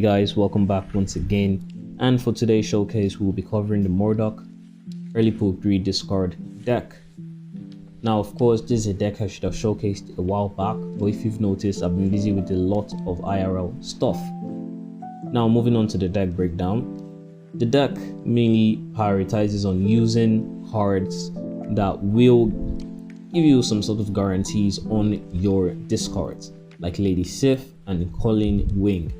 guys, welcome back once again, and for today's showcase we will be covering the Modok early pool 3 discard deck. Now of course this is a deck I should have showcased a while back, but if you've noticed I've been busy with a lot of IRL stuff. Now moving on to the deck breakdown. The deck mainly prioritizes on using cards that will give you some sort of guarantees on your discards, like Lady Sif and Collen Vulture.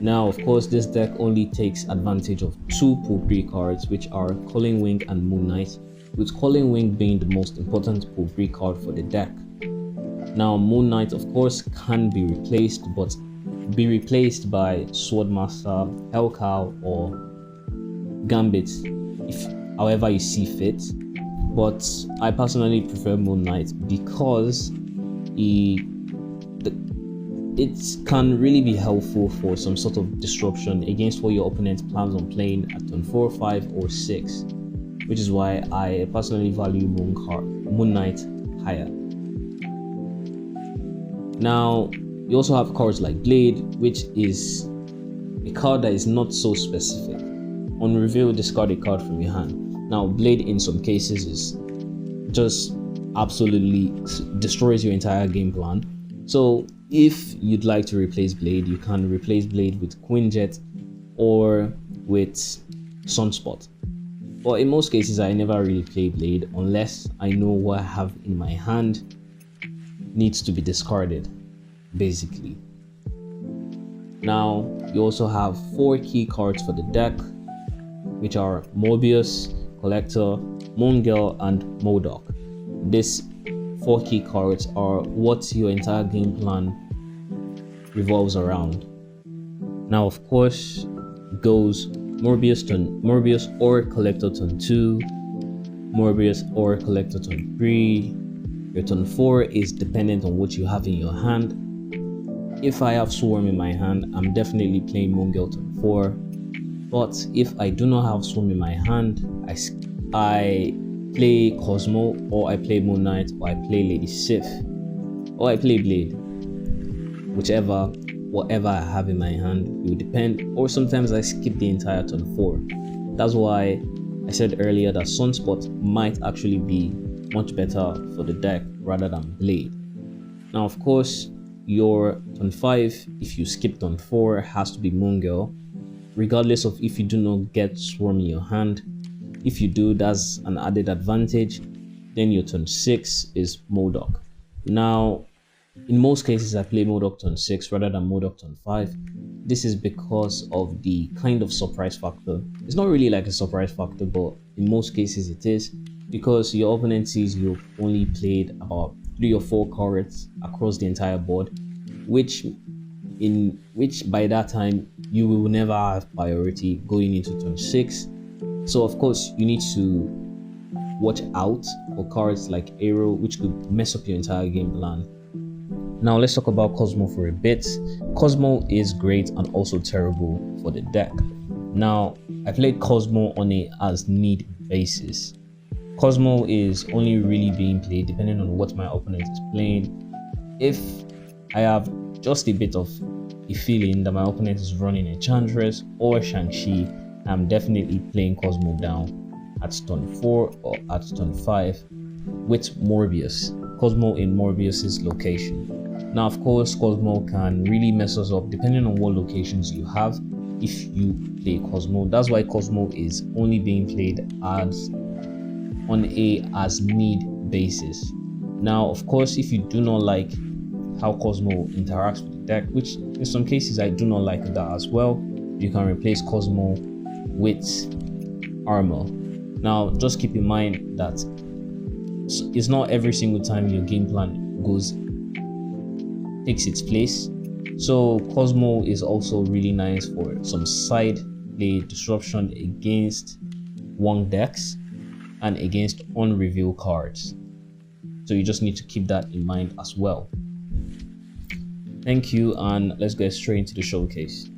Now of course this deck only takes advantage of 2 pool 3 cards, which are Collen Vulture and Moon Knight, with Collen Vulture being the most important pool 3 card for the deck. Now Moon Knight of course can be replaced, but be replaced by Swordmaster, Hellcow or Gambit, if however you see fit, but I personally prefer Moon Knight because it can really be helpful for some sort of disruption against what your opponent plans on playing at turn 4, 5 or 6, which is why I personally value Moon Knight higher. Now you also have cards like Blade, which is a card that is not so specific. On reveal, discard a card from your hand. Now Blade in some cases is just absolutely destroys your entire game plan. So if you'd like to replace Blade, you can replace Blade with Quinjet or with Sunspot. But in most cases I never really play Blade unless I know what I have in my hand needs to be discarded, basically. Now you also have 4 key cards for the deck, which are Morbius, Collector, Moon Girl and Modok. These 4 key cards are what your entire game plan revolves around. Now of course goes Morbius or Collector turn 2, Morbius or Collector turn 3. Your turn 4 is dependent on what you have in your hand. If I have Swarm in my hand, I'm definitely playing Moon Girl turn 4. But if I do not have Swarm in my hand, I play Cosmo, or I play Moon Knight, or I play Lady Sif, or I play Blade. Whatever I have in my hand, it will depend, or sometimes I skip the entire turn 4. That's why I said earlier that Sunspot might actually be much better for the deck rather than Blade. Now of course your turn 5, if you skip turn 4, has to be Moon Girl, regardless of if you do not get Swarm in your hand. If you do, that's an added advantage. Then your turn 6 is Modok. Now in most cases I play Modok turn 6 rather than Modok turn 5. This is because of the kind of surprise factor. It's not really like a surprise factor, but in most cases it is, because your opponent sees you've only played about 3 or 4 cards across the entire board, which by that time you will never have priority going into turn 6. So of course you need to watch out for cards like Aero, which could mess up your entire game plan. Now let's talk about Cosmo for a bit. Cosmo is great and also terrible for the deck. Now I played Cosmo on a as need basis. Cosmo is only really being played depending on what my opponent is playing. If I have just a bit of a feeling that my opponent is running a Enchantress or Shang-Chi, I'm definitely playing Cosmo down at turn 4 or at turn 5 with Morbius. Cosmo in Morbius's location. Now of course Cosmo can really mess us up depending on what locations you have if you play Cosmo. That's why Cosmo is only being played on a as need basis. Now of course if you do not like how Cosmo interacts with the deck, which in some cases I do not like that as well, you can replace Cosmo with Armor. Now just keep in mind that it's not every single time your game plan takes its place. So Cosmo is also really nice for some side play disruption against Wong decks and against unrevealed cards. So you just need to keep that in mind as well. Thank you, and let's get straight into the showcase.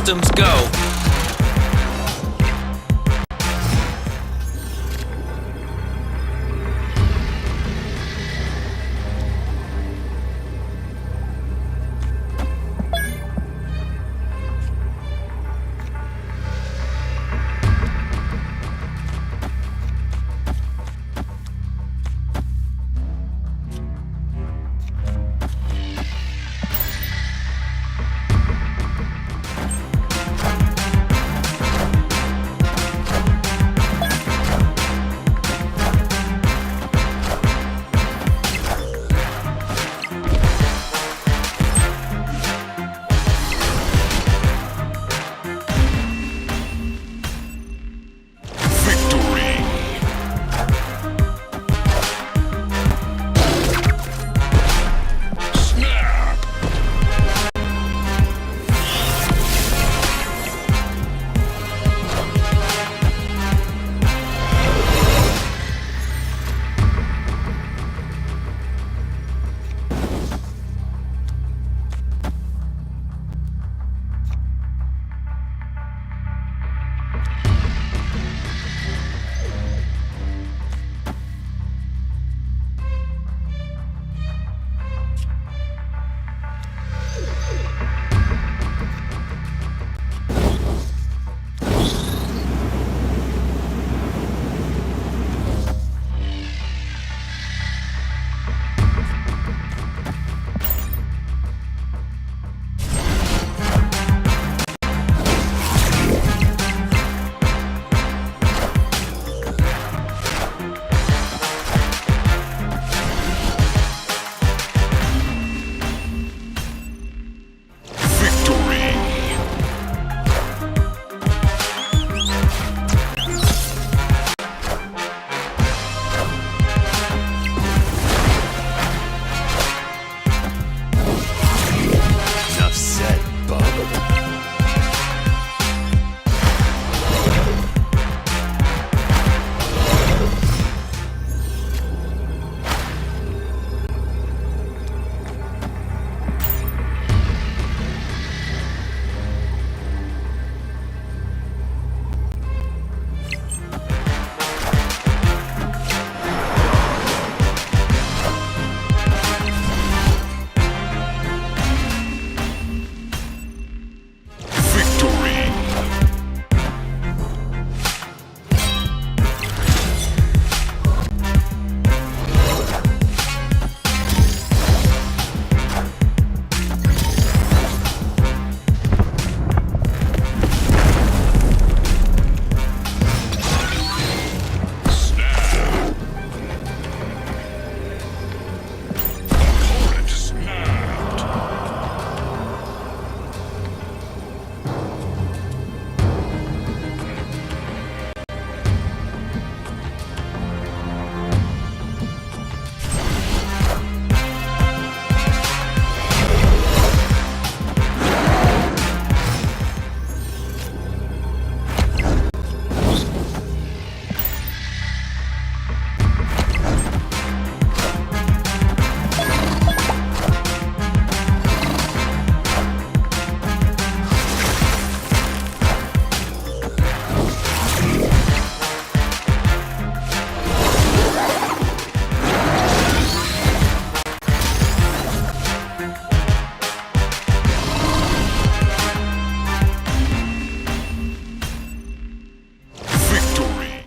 systems go.